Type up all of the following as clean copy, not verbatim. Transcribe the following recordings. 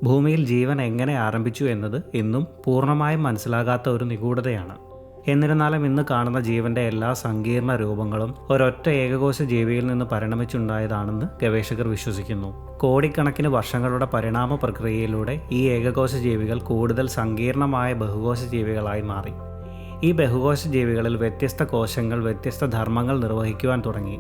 ഭൂമിയിൽ ജീവൻ എങ്ങനെ ആരംഭിച്ചു എന്നത് ഇന്നും പൂർണ്ണമായും മനസ്സിലാകാത്ത ഒരു നിഗൂഢതയാണ്. എന്നിരുന്നാലും ഇന്ന് കാണുന്ന ജീവൻ്റെ എല്ലാ സങ്കീർണ രൂപങ്ങളും ഒരൊറ്റ ഏകകോശ ജീവിയിൽ നിന്ന് പരിണമിച്ചുണ്ടായതാണെന്ന് ഗവേഷകർ വിശ്വസിക്കുന്നു. കോടിക്കണക്കിന് വർഷങ്ങളുടെ പരിണാമ പ്രക്രിയയിലൂടെ ഈ ഏകകോശ ജീവികൾ കൂടുതൽ സങ്കീർണമായ ബഹുകോശ ജീവികളായി മാറി. ഈ ബഹുകോശ ജീവികളിൽ വ്യത്യസ്ത കോശങ്ങൾ വ്യത്യസ്ത ധർമ്മങ്ങൾ നിർവഹിക്കുവാൻ തുടങ്ങി.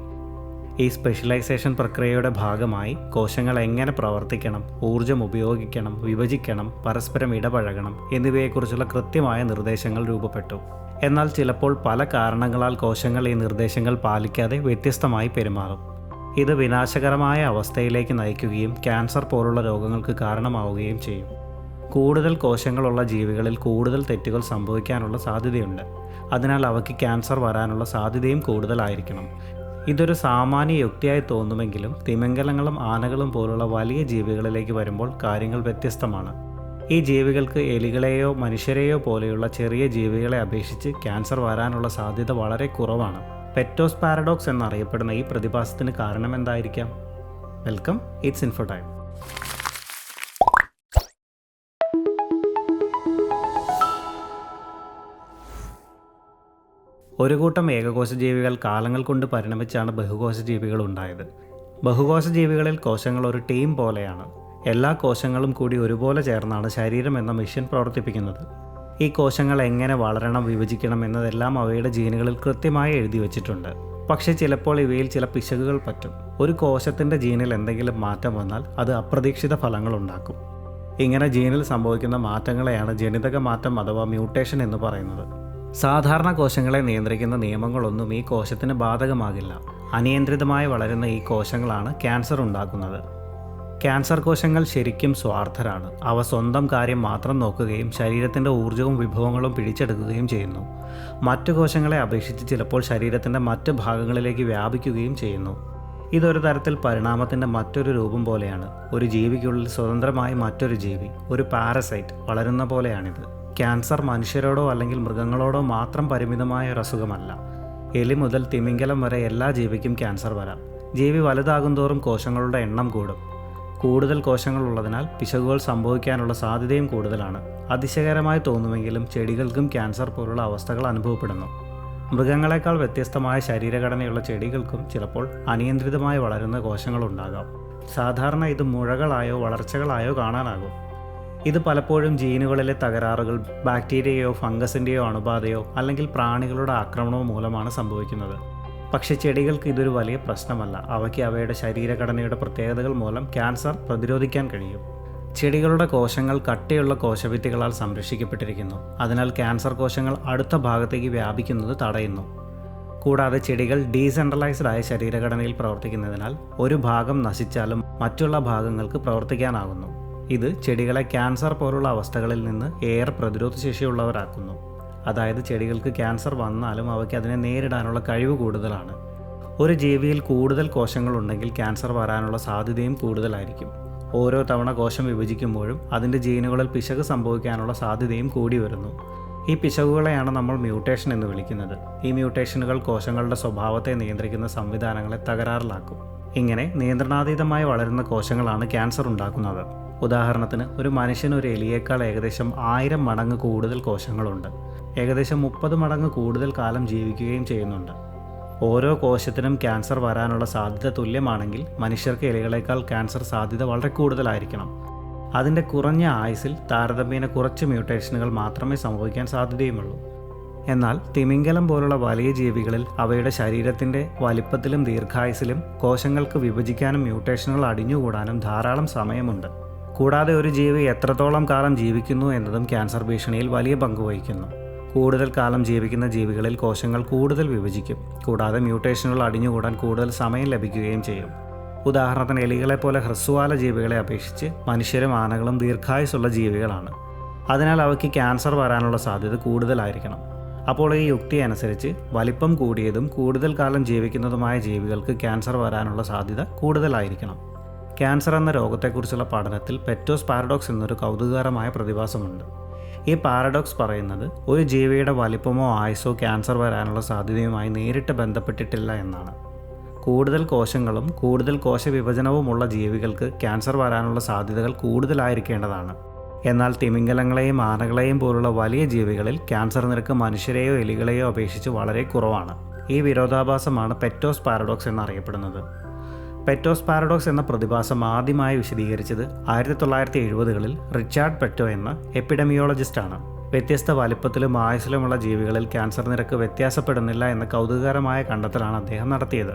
ഈ സ്പെഷ്യലൈസേഷൻ പ്രക്രിയയുടെ ഭാഗമായി കോശങ്ങൾ എങ്ങനെ പ്രവർത്തിക്കണം, ഊർജം ഉപയോഗിക്കണം, വിഭജിക്കണം, പരസ്പരം ഇടപഴകണം എന്നിവയെക്കുറിച്ചുള്ള കൃത്യമായ നിർദ്ദേശങ്ങൾ രൂപപ്പെട്ടു. എന്നാൽ ചിലപ്പോൾ പല കാരണങ്ങളാൽ കോശങ്ങൾ ഈ നിർദ്ദേശങ്ങൾ പാലിക്കാതെ വ്യത്യസ്തമായി പെരുമാറും. ഇത് വിനാശകരമായ അവസ്ഥയിലേക്ക് നയിക്കുകയും ക്യാൻസർ പോലുള്ള രോഗങ്ങൾക്ക് കാരണമാവുകയും ചെയ്യും. കൂടുതൽ കോശങ്ങളുള്ള ജീവികളിൽ കൂടുതൽ തെറ്റുകൾ സംഭവിക്കാനുള്ള സാധ്യതയുണ്ട്. അതിനാൽ അവയ്ക്ക് ക്യാൻസർ വരാനുള്ള സാധ്യതയും കൂടുതലായിരിക്കണം. ഇതൊരു സാമാന്യ യുക്തിയായി തോന്നുമെങ്കിലും തിമിംഗലങ്ങളും ആനകളും പോലുള്ള വലിയ ജീവികളിലേക്ക് വരുമ്പോൾ കാര്യങ്ങൾ വ്യത്യസ്തമാണ്. ഈ ജീവികൾക്ക് എലികളെയോ മനുഷ്യരെയോ പോലെയുള്ള ചെറിയ ജീവികളെ അപേക്ഷിച്ച് ക്യാൻസർ വരാനുള്ള സാധ്യത വളരെ കുറവാണ്. പെറ്റോസ് പാരഡോക്സ് എന്നറിയപ്പെടുന്ന ഈ പ്രതിഭാസത്തിന് കാരണമെന്തായിരിക്കാം? Welcome, it's info time. ഒരു കൂട്ടം ഏകകോശ ജീവികൾ കാലങ്ങൾ കൊണ്ട് പരിണമിച്ചാണ് ബഹുകോശ ജീവികൾ ഉണ്ടായത്. ബഹുകോശ ജീവികളിൽ കോശങ്ങൾ ഒരു ടീം പോലെയാണ്. എല്ലാ കോശങ്ങളും കൂടി ഒരുപോലെ ചേർന്നാണ് ശരീരം എന്ന മെഷീൻ പ്രവർത്തിപ്പിക്കുന്നത്. ഈ കോശങ്ങൾ എങ്ങനെ വളരണം, വിഭജിക്കണം എന്നതെല്ലാം അവയുടെ ജീനുകളിൽ കൃത്യമായി എഴുതി വച്ചിട്ടുണ്ട്. പക്ഷേ ചിലപ്പോൾ ഇവയിൽ ചില പിശകുകൾ പറ്റും. ഒരു കോശത്തിൻ്റെ ജീനിൽ എന്തെങ്കിലും മാറ്റം വന്നാൽ അത് അപ്രതീക്ഷിത ഫലങ്ങൾ ഉണ്ടാക്കും. ഇങ്ങനെ ജീനിൽ സംഭവിക്കുന്ന മാറ്റങ്ങളെയാണ് ജനിതക മാറ്റം അഥവാ മ്യൂട്ടേഷൻ എന്ന് പറയുന്നത്. സാധാരണ കോശങ്ങളെ നിയന്ത്രിക്കുന്ന നിയമങ്ങളൊന്നും ഈ കോശത്തിന് ബാധകമാകില്ല. അനിയന്ത്രിതമായി വളരുന്ന ഈ കോശങ്ങളാണ് ക്യാൻസർ ഉണ്ടാക്കുന്നത്. ക്യാൻസർ കോശങ്ങൾ ശരിക്കും സ്വാർത്ഥരാണ്. അവ സ്വന്തം കാര്യം മാത്രം നോക്കുകയും ശരീരത്തിൻ്റെ ഊർജ്ജവും വിഭവങ്ങളും പിടിച്ചെടുക്കുകയും ചെയ്യുന്നു. മറ്റു കോശങ്ങളെ അപേക്ഷിച്ച് ചിലപ്പോൾ ശരീരത്തിൻ്റെ മറ്റ് ഭാഗങ്ങളിലേക്ക് വ്യാപിക്കുകയും ചെയ്യുന്നു. ഇതൊരു തരത്തിൽ പരിണാമത്തിൻ്റെ മറ്റൊരു രൂപം പോലെയാണ്. ഒരു ജീവിക്കുള്ളിൽ സ്വതന്ത്രമായി മറ്റൊരു ജീവി, ഒരു പാരസൈറ്റ് വളരുന്ന പോലെയാണിത്. ക്യാൻസർ മനുഷ്യരോടോ അല്ലെങ്കിൽ മൃഗങ്ങളോടോ മാത്രം പരിമിതമായ ഒരു അസുഖമല്ല. എലി മുതൽ തിമിംഗലം വരെ എല്ലാ ജീവിക്കും ക്യാൻസർ വരാം. ജീവി വലുതാകുന്തോറും കോശങ്ങളുടെ എണ്ണം കൂടും. കൂടുതൽ കോശങ്ങൾ ഉള്ളതിനാൽ പിശകുകൾ സംഭവിക്കാനുള്ള സാധ്യതയും കൂടുതലാണ്. അതിശയകരമായി തോന്നുമെങ്കിലും ചെടികൾക്കും ക്യാൻസർ പോലുള്ള അവസ്ഥകൾ അനുഭവപ്പെടുന്നു. മൃഗങ്ങളെക്കാൾ വ്യത്യസ്തമായ ശരീരഘടനയുള്ള ചെടികൾക്കും ചിലപ്പോൾ അനിയന്ത്രിതമായി വളരുന്ന കോശങ്ങളുണ്ടാകാം. സാധാരണ ഇത് മുഴകളായോ വളർച്ചകളായോ കാണാനാകും. ഇത് പലപ്പോഴും ജീനുകളിലെ തകരാറുകൾ, ബാക്ടീരിയയോ ഫംഗസിൻ്റെയോ അണുബാധയോ അല്ലെങ്കിൽ പ്രാണികളുടെ ആക്രമണമോ മൂലമാണ് സംഭവിക്കുന്നത്. പക്ഷേ ചെടികൾക്ക് ഇതൊരു വലിയ പ്രശ്നമല്ല. അവയ്ക്ക് അവയുടെ ശരീരഘടനയുടെ പ്രത്യേകതകൾ മൂലം ക്യാൻസർ പ്രതിരോധിക്കാൻ കഴിയും. ചെടികളുടെ കോശങ്ങൾ കട്ടിയുള്ള കോശഭിത്തികളാൽ സംരക്ഷിക്കപ്പെട്ടിരിക്കുന്നു. അതിനാൽ ക്യാൻസർ കോശങ്ങൾ അടുത്ത ഭാഗത്തേക്ക് വ്യാപിക്കുന്നത് തടയുന്നു. കൂടാതെ ചെടികൾ ഡീസെൻട്രലൈസ്ഡ് ആയ ശരീരഘടനയിൽ പ്രവർത്തിക്കുന്നതിനാൽ ഒരു ഭാഗം നശിച്ചാലും മറ്റുള്ള ഭാഗങ്ങൾക്ക് പ്രവർത്തിക്കാനാകുന്നു. ഇത് ചെടികളെ ക്യാൻസർ പോലുള്ള അവസ്ഥകളിൽ നിന്ന് ഏറെ പ്രതിരോധശേഷിയുള്ളവരാക്കുന്നു. അതായത് ചെടികൾക്ക് ക്യാൻസർ വന്നാലും അവയ്ക്ക് അതിനെ നേരിടാനുള്ള കഴിവ് കൂടുതലാണ്. ഒരു ജീവിയിൽ കൂടുതൽ കോശങ്ങളുണ്ടെങ്കിൽ ക്യാൻസർ വരാനുള്ള സാധ്യതയും കൂടുതലായിരിക്കും. ഓരോ തവണ കോശം വിഭജിക്കുമ്പോഴും അതിൻ്റെ ജീനുകളിൽ പിശക് സംഭവിക്കാനുള്ള സാധ്യതയും കൂടി വരുന്നു. ഈ പിശകുകളെയാണ് നമ്മൾ മ്യൂട്ടേഷൻ എന്ന് വിളിക്കുന്നത്. ഈ മ്യൂട്ടേഷനുകൾ കോശങ്ങളുടെ സ്വഭാവത്തെ നിയന്ത്രിക്കുന്ന സംവിധാനങ്ങളെ തകരാറിലാക്കും. ഇങ്ങനെ നിയന്ത്രണാതീതമായി വളരുന്ന കോശങ്ങളാണ് ക്യാൻസർ ഉണ്ടാക്കുന്നത്. ഉദാഹരണത്തിന്, ഒരു മനുഷ്യന് ഒരു എലിയേക്കാൾ ഏകദേശം 1000 മടങ്ങ് കൂടുതൽ കോശങ്ങളുണ്ട്. ഏകദേശം 30 മടങ്ങ് കൂടുതൽ കാലം ജീവിക്കുകയും ചെയ്യുന്നുണ്ട്. ഓരോ കോശത്തിനും ക്യാൻസർ വരാനുള്ള സാധ്യത തുല്യമാണെങ്കിൽ മനുഷ്യർക്ക് എലികളേക്കാൾ ക്യാൻസർ സാധ്യത വളരെ കൂടുതലായിരിക്കണം. അതിൻ്റെ കുറഞ്ഞ ആയുസിൽ താരതമ്യേന കുറച്ച് മ്യൂട്ടേഷനുകൾ മാത്രമേ സംഭവിക്കാൻ സാധ്യതയുമുള്ളൂ. എന്നാൽ തിമിംഗലം പോലുള്ള വലിയ ജീവികളിൽ അവയുടെ ശരീരത്തിൻ്റെ വലിപ്പത്തിലും ദീർഘായുസിലും കോശങ്ങൾക്ക് വിഭജിക്കാനും മ്യൂട്ടേഷനുകൾ അടിഞ്ഞുകൂടാനും ധാരാളം സമയമുണ്ട്. കൂടാതെ ഒരു ജീവി എത്രത്തോളം കാലം ജീവിക്കുന്നു എന്നതും ക്യാൻസർ ഭീഷണിയിൽ വലിയ പങ്ക് വഹിക്കുന്നു. കൂടുതൽ കാലം ജീവിക്കുന്ന ജീവികളിൽ കോശങ്ങൾ കൂടുതൽ വിഭജിക്കും. കൂടാതെ മ്യൂട്ടേഷനുകൾ അടിഞ്ഞുകൂടാൻ കൂടുതൽ സമയം ലഭിക്കുകയും ചെയ്യും. ഉദാഹരണത്തിന്, എലികളെപ്പോലെ ഹ്രസ്വകാല ജീവികളെ അപേക്ഷിച്ച് മനുഷ്യരും ആനകളും ദീർഘായുസുള്ള ജീവികളാണ്. അതിനാൽ അവയ്ക്ക് ക്യാൻസർ വരാനുള്ള സാധ്യത കൂടുതലായിരിക്കണം. അപ്പോൾ ഈ യുക്തി അനുസരിച്ച് വലിപ്പം കൂടിയതും കൂടുതൽ കാലം ജീവിക്കുന്നതുമായ ജീവികൾക്ക് ക്യാൻസർ വരാനുള്ള സാധ്യത കൂടുതലായിരിക്കണം. ക്യാൻസർ എന്ന രോഗത്തെക്കുറിച്ചുള്ള പഠനത്തിൽ പെറ്റോസ് പാരഡോക്സ് എന്നൊരു കൗതുകകരമായ പ്രതിഭാസമുണ്ട്. ഈ പാരഡോക്സ് പറയുന്നത് ഒരു ജീവിയുടെ വലിപ്പമോ ആയുസോ ക്യാൻസർ വരാനുള്ള സാധ്യതയുമായി നേരിട്ട് ബന്ധപ്പെട്ടിട്ടില്ല എന്നാണ്. കൂടുതൽ കോശങ്ങളും കൂടുതൽ കോശവിഭജനവുമുള്ള ജീവികൾക്ക് ക്യാൻസർ വരാനുള്ള സാധ്യതകൾ കൂടുതലായിരിക്കേണ്ടതാണ്. എന്നാൽ തിമിംഗലങ്ങളെയും ആനകളെയും പോലുള്ള വലിയ ജീവികളിൽ ക്യാൻസർ നിരക്ക് മനുഷ്യരെയോ എലികളെയോ അപേക്ഷിച്ച് വളരെ കുറവാണ്. ഈ വിരോധാഭാസമാണ് പെറ്റോസ് പാരഡോക്സ് എന്നറിയപ്പെടുന്നത്. പെറ്റോസ് പാരഡോക്സ് എന്ന പ്രതിഭാസം ആദ്യമായി വിശദീകരിച്ചത് 1970കളിൽ റിച്ചാർഡ് പെറ്റോ എന്ന എപ്പിഡമിയോളജിസ്റ്റാണ്. വ്യത്യസ്ത വലിപ്പത്തിലും ആയുസ്സിലുമുള്ള ജീവികളിൽ ക്യാൻസർ നിരക്ക് വ്യത്യാസപ്പെടുന്നില്ല എന്ന കൗതുകകരമായ കണ്ടെത്തലാണ് അദ്ദേഹം നടത്തിയത്.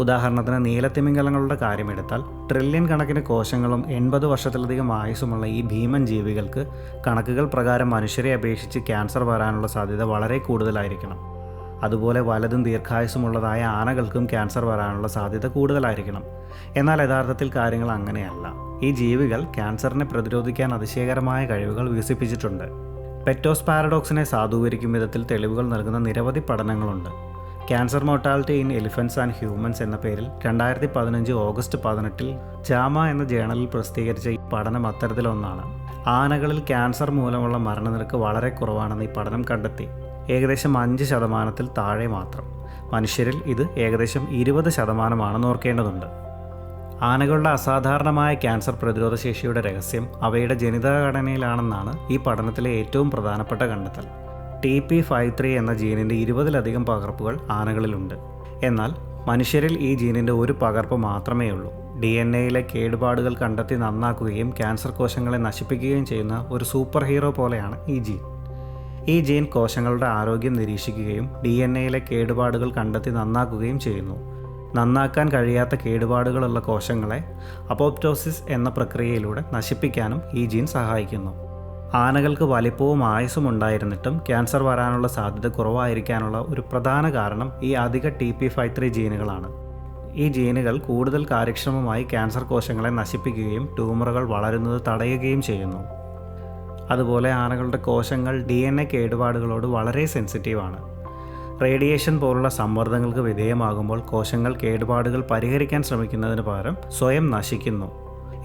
ഉദാഹരണത്തിന് നീലത്തിമിംഗലങ്ങളുടെ കാര്യമെടുത്താൽ ട്രില്യൺ കണക്കിന് കോശങ്ങളും 80 വർഷത്തിലധികം ആയുസ്സുമുള്ള ഈ ഭീമൻ ജീവികൾക്ക് കണക്കുകൾ പ്രകാരം മനുഷ്യരെ അപേക്ഷിച്ച് ക്യാൻസർ വരാനുള്ള സാധ്യത വളരെ കൂടുതലായിരിക്കണം. അതുപോലെ വലുതും ദീർഘായുസ്സുമുള്ളതായ ആനകൾക്കും ക്യാൻസർ വരാനുള്ള സാധ്യത കൂടുതലായിരിക്കണം. എന്നാൽ യഥാർത്ഥത്തിൽ കാര്യങ്ങൾ അങ്ങനെയല്ല. ഈ ജീവികൾ ക്യാൻസറിനെ പ്രതിരോധിക്കാൻ അതിശയകരമായ കഴിവുകൾ വികസിപ്പിച്ചിട്ടുണ്ട്. പെറ്റോസ് പാരഡോക്സിനെ സാധൂകരിക്കും വിധത്തിൽ തെളിവുകൾ നൽകുന്ന നിരവധി പഠനങ്ങളുണ്ട്. Cancer mortality in elephants and humans എന്ന പേരിൽ 2015 ഓഗസ്റ്റ് 18 ജാമ എന്ന ജേണലിൽ പ്രസിദ്ധീകരിച്ച ഈ പഠനം അത്തരത്തിലൊന്നാണ്. ആനകളിൽ ക്യാൻസർ മൂലമുള്ള മരണനിരക്ക് വളരെ കുറവാണെന്ന് ഈ പഠനം കണ്ടെത്തി. ഏകദേശം 5% താഴെ മാത്രം. മനുഷ്യരിൽ ഇത് ഏകദേശം 20% ഓർക്കേണ്ടതുണ്ട്. ആനകളുടെ അസാധാരണമായ ക്യാൻസർ പ്രതിരോധ ശേഷിയുടെ രഹസ്യം അവയുടെ ജനിതഘടനയിലാണെന്നാണ് ഈ പഠനത്തിലെ ഏറ്റവും പ്രധാനപ്പെട്ട കണ്ടെത്തൽ. TP53 എന്ന ജീനിൻ്റെ 20ലധികം പകർപ്പുകൾ ആനകളിലുണ്ട്. എന്നാൽ മനുഷ്യരിൽ ഈ ജീനിൻ്റെ ഒരു പകർപ്പ് മാത്രമേ ഉള്ളൂ. DNA കേടുപാടുകൾ കണ്ടെത്തി നന്നാക്കുകയും ക്യാൻസർ കോശങ്ങളെ നശിപ്പിക്കുകയും ചെയ്യുന്ന ഒരു സൂപ്പർ ഹീറോ പോലെയാണ് ഈ ജീൻ. ഈ ജീൻ കോശങ്ങളുടെ ആരോഗ്യം നിരീക്ഷിക്കുകയും DNA കേടുപാടുകൾ കണ്ടെത്തി നന്നാക്കുകയും ചെയ്യുന്നു. നന്നാക്കാൻ കഴിയാത്ത കേടുപാടുകളുള്ള കോശങ്ങളെ അപ്പോപ്റ്റോസിസ് എന്ന പ്രക്രിയയിലൂടെ നശിപ്പിക്കാനും ഈ ജീൻ സഹായിക്കുന്നു. ആനകൾക്ക് വലിപ്പവും ആയുസ്സും ഉണ്ടായിരുന്നിട്ടും ക്യാൻസർ വരാനുള്ള സാധ്യത കുറവായിരിക്കാനുള്ള ഒരു പ്രധാന കാരണം ഈ അധിക TP53 ജീനുകളാണ്. ഈ ജീനുകൾ കൂടുതൽ കാര്യക്ഷമമായി ക്യാൻസർ കോശങ്ങളെ നശിപ്പിക്കുകയും ട്യൂമറുകൾ വളരുന്നത് തടയുകയും ചെയ്യുന്നു. അതുപോലെ ആനകളുടെ കോശങ്ങൾ DNA കേടുപാടുകളോട് വളരെ സെൻസിറ്റീവാണ്. റേഡിയേഷൻ പോലുള്ള സമ്മർദ്ദങ്ങൾക്ക് വിധേയമാകുമ്പോൾ കോശങ്ങൾ കേടുപാടുകൾ പരിഹരിക്കാൻ ശ്രമിക്കുന്നതിന് പകരം സ്വയം നശിക്കുന്നു.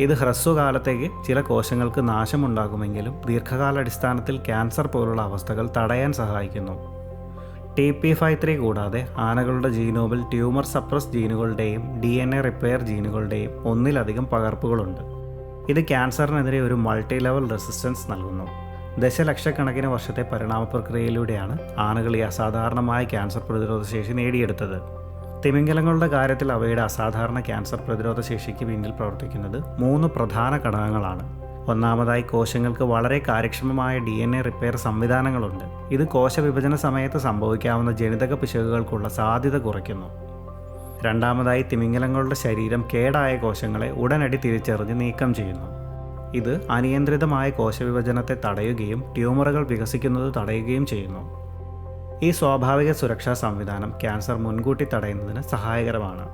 ഇത് ഹ്രസ്വകാലത്തേക്ക് ചില കോശങ്ങൾക്ക് നാശമുണ്ടാകുമെങ്കിലും ദീർഘകാലാടിസ്ഥാനത്തിൽ ക്യാൻസർ പോലുള്ള അവസ്ഥകൾ തടയാൻ സഹായിക്കുന്നു. TP53 കൂടാതെ ആനകളുടെ ജീനോമിൽ ട്യൂമർ സപ്രസ് ജീനുകളുടെയും DNA റിപ്പയർ ജീനുകളുടെയും ഒന്നിലധികം പകർപ്പുകളുണ്ട്. ഇത് ക്യാൻസറിനെതിരെ ഒരു മൾട്ടി ലെവൽ റെസിസ്റ്റൻസ് നൽകുന്നു. ദശലക്ഷക്കണക്കിന് വർഷത്തെ പരിണാമ പ്രക്രിയയിലൂടെയാണ് ആനകൾ ഈ അസാധാരണമായ ക്യാൻസർ പ്രതിരോധ ശേഷി നേടിയെടുത്തത്. തിമിംഗലങ്ങളുടെ കാര്യത്തിൽ അവയുടെ അസാധാരണ ക്യാൻസർ പ്രതിരോധ ശേഷിക്ക് പിന്നിൽ പ്രവർത്തിക്കുന്നത് 3 പ്രധാന ഘടകങ്ങളാണ്. ഒന്നാമതായി, കോശങ്ങൾക്ക് വളരെ കാര്യക്ഷമമായ DNA റിപ്പയർ സംവിധാനങ്ങളുണ്ട്. ഇത് കോശവിഭജന സമയത്ത് സംഭവിക്കാവുന്ന ജനിതക പിശകുകൾക്കുള്ള സാധ്യത കുറയ്ക്കുന്നു. രണ്ടാമതായി, തിമിംഗലങ്ങളുടെ ശരീരം കേടായ കോശങ്ങളെ ഉടനടി തിരിച്ചറിഞ്ഞ് നീക്കം ചെയ്യുന്നു. ഇത് അനിയന്ത്രിതമായ കോശവിഭജനത്തെ തടയുകയും ട്യൂമറുകൾ വികസിക്കുന്നത് തടയുകയും ചെയ്യുന്നു. ഈ സ്വാഭാവിക സുരക്ഷാ സംവിധാനം ക്യാൻസർ മുൻകൂട്ടി തടയുന്നതിന് സഹായകരമാണ്.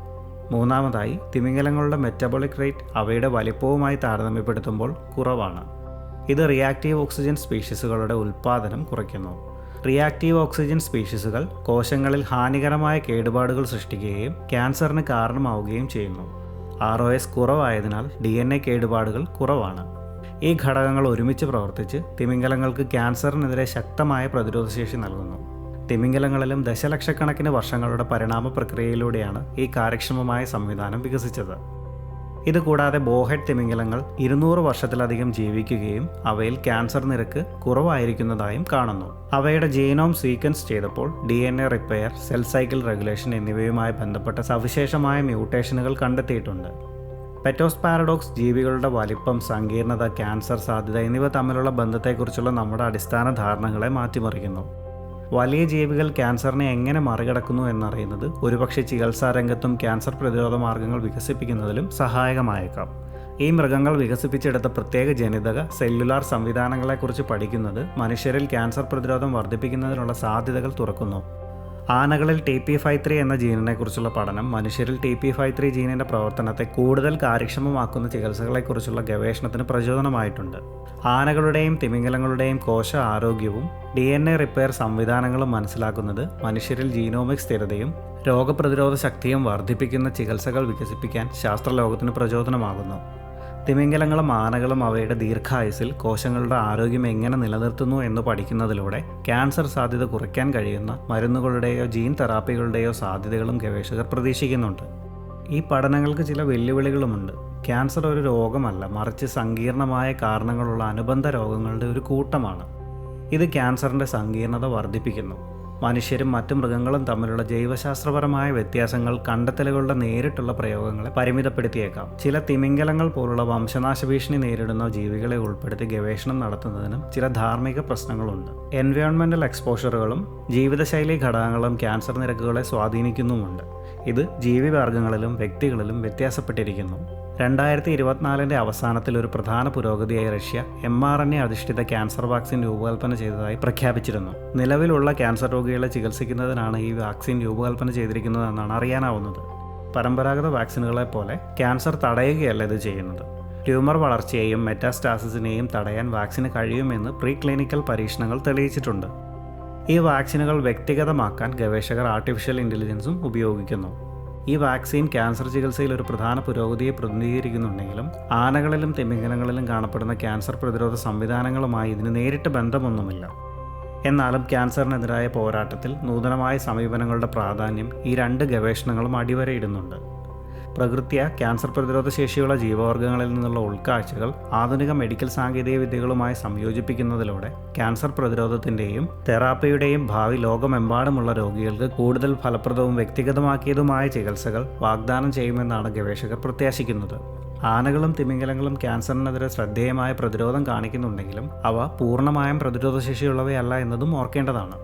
മൂന്നാമതായി, തിമിംഗലങ്ങളുടെ മെറ്റബോളിക് റേറ്റ് അവയുടെ വലിപ്പവുമായി താരതമ്യപ്പെടുത്തുമ്പോൾ കുറവാണ്. ഇത് റിയാക്റ്റീവ് ഓക്സിജൻ സ്പീഷീസുകളുടെ ഉൽപ്പാദനം കുറയ്ക്കുന്നു. റിയാക്റ്റീവ് ഓക്സിജൻ സ്പീഷീസുകൾ കോശങ്ങളിൽ ഹാനികരമായ കേടുപാടുകൾ സൃഷ്ടിക്കുകയും ക്യാൻസറിന് കാരണമാവുകയും ചെയ്യുന്നു. ROS കുറവായതിനാൽ DNA കേടുപാടുകൾ കുറവാണ്. ഈ ഘടകങ്ങൾ ഒരുമിച്ച് പ്രവർത്തിച്ച് തിമിംഗലങ്ങൾക്ക് ക്യാൻസറിനെതിരെ ശക്തമായ പ്രതിരോധശേഷി നൽകുന്നു. തിമിംഗലങ്ങളിലും ദശലക്ഷക്കണക്കിന് വർഷങ്ങളുടെ പരിണാമ പ്രക്രിയയിലൂടെയാണ് ഈ കാര്യക്ഷമമായ സംവിധാനം വികസിച്ചത്. ഇതുകൂടാതെ ബോഹെഡ് തിമിംഗലങ്ങൾ 200 വർഷത്തിലധികം ജീവിക്കുകയും അവയിൽ ക്യാൻസർ നിരക്ക് കുറവായിരിക്കുന്നതായും കാണുന്നു. അവയുടെ ജീനോം സീക്വൻസ് ചെയ്തപ്പോൾ DNA repair, cell cycle regulation എന്നിവയുമായി ബന്ധപ്പെട്ട സവിശേഷമായ മ്യൂട്ടേഷനുകൾ കണ്ടെത്തിയിട്ടുണ്ട്. പെറ്റോസ് പാരഡോക്സ് ജീവികളുടെ വലിപ്പം, സങ്കീർണത, ക്യാൻസർ സാധ്യത എന്നിവ തമ്മിലുള്ള ബന്ധത്തെക്കുറിച്ചുള്ള നമ്മുടെ അടിസ്ഥാന ധാരണകളെ മാറ്റിമറിക്കുന്നു. വലിയ ജീവികൾ ക്യാൻസറിനെ എങ്ങനെ മറികടക്കുന്നു എന്നറിയുന്നത് ഒരുപക്ഷെ ചികിത്സാ രംഗത്തും ക്യാൻസർ പ്രതിരോധ മാർഗങ്ങൾ വികസിപ്പിക്കുന്നതിലും സഹായകമായേക്കാം. ഈ മൃഗങ്ങൾ വികസിപ്പിച്ചെടുത്ത പ്രത്യേക ജനിതക സെല്ലുലാർ സംവിധാനങ്ങളെക്കുറിച്ച് പഠിക്കുന്നത് മനുഷ്യരിൽ ക്യാൻസർ പ്രതിരോധം വർദ്ധിപ്പിക്കുന്നതിനുള്ള സാധ്യതകൾ തുറക്കുന്നു. ആനകളിൽ TP53 എന്ന ജീനിനെക്കുറിച്ചുള്ള പഠനം മനുഷ്യരിൽ TP53 ജീനിൻ്റെ പ്രവർത്തനത്തെ കൂടുതൽ കാര്യക്ഷമമാക്കുന്ന ചികിത്സകളെക്കുറിച്ചുള്ള ഗവേഷണത്തിന് പ്രചോദനമായിട്ടുണ്ട്. ആനകളുടെയും തിമിംഗലങ്ങളുടെയും കോശ ആരോഗ്യവും DNA റിപ്പയർ സംവിധാനങ്ങളും മനസ്സിലാക്കുന്നത് മനുഷ്യരിൽ ജീനോമിക് സ്ഥിരതയും രോഗപ്രതിരോധ ശക്തിയും വർദ്ധിപ്പിക്കുന്ന ചികിത്സകൾ വികസിപ്പിക്കാൻ ശാസ്ത്രലോകത്തിന് പ്രചോദനമാകുന്നു. തിമിംഗലങ്ങളും ആനകളും അവയുടെ ദീർഘായുസിൽ കോശങ്ങളുടെ ആരോഗ്യം എങ്ങനെ നിലനിർത്തുന്നു എന്ന് പഠിക്കുന്നതിലൂടെ ക്യാൻസർ സാധ്യത കുറയ്ക്കാൻ കഴിയുന്ന മരുന്നുകളുടെയോ ജീൻ തെറാപ്പികളുടെയോ സാധ്യതകളും ഗവേഷകർ പ്രതീക്ഷിക്കുന്നുണ്ട്. ഈ പഠനങ്ങൾക്ക് ചില വെല്ലുവിളികളുമുണ്ട്. ക്യാൻസർ ഒരു രോഗമല്ല, മറിച്ച് സങ്കീർണമായ കാരണങ്ങളുള്ള അനുബന്ധ രോഗങ്ങളുടെ ഒരു കൂട്ടമാണ്. ഇത് ക്യാൻസറിൻ്റെ സങ്കീർണത വർദ്ധിപ്പിക്കുന്നു. മനുഷ്യരും മറ്റു മൃഗങ്ങളും തമ്മിലുള്ള ജൈവശാസ്ത്രപരമായ വ്യത്യാസങ്ങൾ കണ്ടെത്തലുകളുടെ നേരിട്ടുള്ള പ്രയോഗങ്ങളെ പരിമിതപ്പെടുത്തിയേക്കാം. ചില തിമിംഗലങ്ങൾ പോലുള്ള വംശനാശ ഭീഷണി നേരിടുന്ന ജീവികളെ ഉൾപ്പെടുത്തി ഗവേഷണം നടത്തുന്നതിനും ചില ധാർമ്മിക പ്രശ്നങ്ങളുണ്ട്. എൻവയോൺമെൻ്റൽ എക്സ്പോഷറുകളും ജീവിതശൈലി ഘടകങ്ങളും ക്യാൻസർ നിരക്കുകളെ സ്വാധീനിക്കുന്നുമുണ്ട്. ഇത് ജീവിവർഗങ്ങളിലും വ്യക്തികളിലും വ്യത്യാസപ്പെട്ടിരിക്കുന്നു. 2024 അവസാനത്തിൽ ഒരു പ്രധാന പുരോഗതിയായി റഷ്യ mRNA അധിഷ്ഠിത ക്യാൻസർ വാക്സിൻ രൂപകൽപ്പന ചെയ്തതായി പ്രഖ്യാപിച്ചിരുന്നു. നിലവിലുള്ള ക്യാൻസർ രോഗികളെ ചികിത്സിക്കുന്നതിനാണ് ഈ വാക്സിൻ രൂപകൽപ്പന ചെയ്തിരിക്കുന്നതെന്നാണ് അറിയാനാവുന്നത്. പരമ്പരാഗത വാക്സിനുകളെ പോലെ ക്യാൻസർ തടയുകയല്ല ഇത് ചെയ്യുന്നത്. ട്യൂമർ വളർച്ചയെയും മെറ്റാസ്റ്റാസിസിനെയും തടയാൻ വാക്സിന് കഴിയുമെന്ന് പ്രീ ക്ലിനിക്കൽ പരീക്ഷണങ്ങൾ തെളിയിച്ചിട്ടുണ്ട്. ഈ വാക്സിനുകൾ വ്യക്തിഗതമാക്കാൻ ഗവേഷകർ ആർട്ടിഫിഷ്യൽ ഇൻ്റലിജൻസും ഉപയോഗിക്കുന്നു. ഈ വാക്സിൻ ക്യാൻസർ ചികിത്സയിൽ ഒരു പ്രധാന പുരോഗതിയെ പ്രതിനിധീകരിക്കുന്നുണ്ടെങ്കിലും ആനകളിലും തിമിംഗലങ്ങളിലും കാണപ്പെടുന്ന ക്യാൻസർ പ്രതിരോധ സംവിധാനങ്ങളുമായി ഇതിന് നേരിട്ട് ബന്ധമൊന്നുമില്ല. എന്നാലും ക്യാൻസറിനെതിരായ പോരാട്ടത്തിൽ നൂതനമായ സമീപനങ്ങളുടെ പ്രാധാന്യം ഈ രണ്ട് ഗവേഷണങ്ങളും അടിവരയിടുന്നുണ്ട്. പ്രകൃത്യ ക്യാൻസർ പ്രതിരോധ ശേഷിയുള്ള ജീവവർഗ്ഗങ്ങളിൽ നിന്നുള്ള ഉൾക്കാഴ്ചകൾ ആധുനിക മെഡിക്കൽ സാങ്കേതിക വിദ്യകളുമായി സംയോജിപ്പിക്കുന്നതിലൂടെ ക്യാൻസർ പ്രതിരോധത്തിൻ്റെയും തെറാപ്പിയുടെയും ഭാവി ലോകമെമ്പാടുമുള്ള രോഗികൾക്ക് കൂടുതൽ ഫലപ്രദവും വ്യക്തിഗതമാക്കിയതുമായ ചികിത്സകൾ വാഗ്ദാനം ചെയ്യുമെന്നാണ് ഗവേഷകർ പ്രത്യാശിക്കുന്നത്. ആനകളും തിമിംഗലങ്ങളും ക്യാൻസറിനെതിരെ ശ്രദ്ധേയമായ പ്രതിരോധം കാണിക്കുന്നുണ്ടെങ്കിലും അവ പൂർണ്ണമായും പ്രതിരോധശേഷിയുള്ളവയല്ല എന്നതും ഓർക്കേണ്ടതാണ്.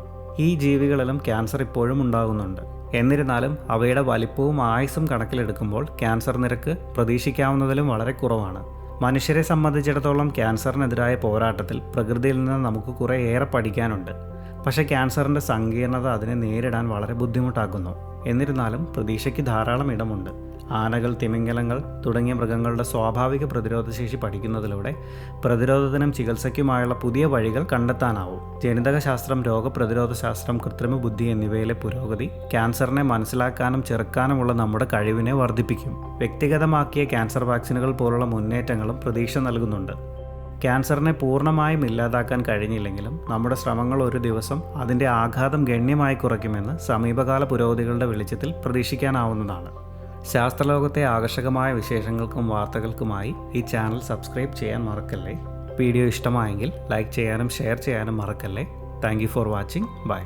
ഈ ജീവികളിലും ക്യാൻസർ ഇപ്പോഴും ഉണ്ടാകുന്നുണ്ട്. എന്നിരുന്നാലും അവയുടെ വലിപ്പവും ആയുസ്സും കണക്കിലെടുക്കുമ്പോൾ ക്യാൻസർ നിരക്ക് പ്രതീക്ഷിക്കാവുന്നതിലും വളരെ കുറവാണ്. മനുഷ്യരെ സംബന്ധിച്ചിടത്തോളം ക്യാൻസറിനെതിരായ പോരാട്ടത്തിൽ പ്രകൃതിയിൽ നിന്ന് നമുക്ക് കുറേയേറെ പഠിക്കാനുണ്ട്. പക്ഷേ ക്യാൻസറിൻ്റെ സങ്കീർണത അതിനെ നേരിടാൻ വളരെ ബുദ്ധിമുട്ടാക്കുന്നു. എന്നിരുന്നാലും പ്രതീക്ഷയ്ക്ക് ധാരാളം ഇടമുണ്ട്. ആനകൾ, തിമിംഗലങ്ങൾ തുടങ്ങിയ മൃഗങ്ങളുടെ സ്വാഭാവിക പ്രതിരോധശേഷി പഠിക്കുന്നതിലൂടെ പ്രതിരോധത്തിനും ചികിത്സയ്ക്കുമായുള്ള പുതിയ വഴികൾ കണ്ടെത്താനാവും. ജനിതകശാസ്ത്രം, രോഗപ്രതിരോധ ശാസ്ത്രം, കൃത്രിമ ബുദ്ധി എന്നിവയിലെ പുരോഗതി ക്യാൻസറിനെ മനസ്സിലാക്കാനും ചെറുക്കാനുമുള്ള നമ്മുടെ കഴിവിനെ വർദ്ധിപ്പിക്കും. വ്യക്തിഗതമാക്കിയ ക്യാൻസർ വാക്സിനുകൾ പോലുള്ള മുന്നേറ്റങ്ങളും പ്രതീക്ഷ നൽകുന്നുണ്ട്. ക്യാൻസറിനെ പൂർണ്ണമായും ഇല്ലാതാക്കാൻ കഴിഞ്ഞില്ലെങ്കിലും നമ്മുടെ ശ്രമങ്ങൾ ഒരു ദിവസം അതിൻ്റെ ആഘാതം ഗണ്യമായി കുറയ്ക്കുമെന്ന് സമീപകാല പുരോഗതികളുടെ വെളിച്ചത്തിൽ പ്രതീക്ഷിക്കാനാവുന്നതാണ്. ശാസ്ത്രലോകത്തെ ആകർഷകമായ വിശേഷങ്ങൾക്കും വാർത്തകൾക്കുമായി ഈ ചാനൽ സബ്സ്ക്രൈബ് ചെയ്യാൻ മറക്കല്ലേ. വീഡിയോ ഇഷ്ടമായെങ്കിൽ ലൈക്ക് ചെയ്യാനും ഷെയർ ചെയ്യാനും മറക്കല്ലേ. Thank you for watching. By.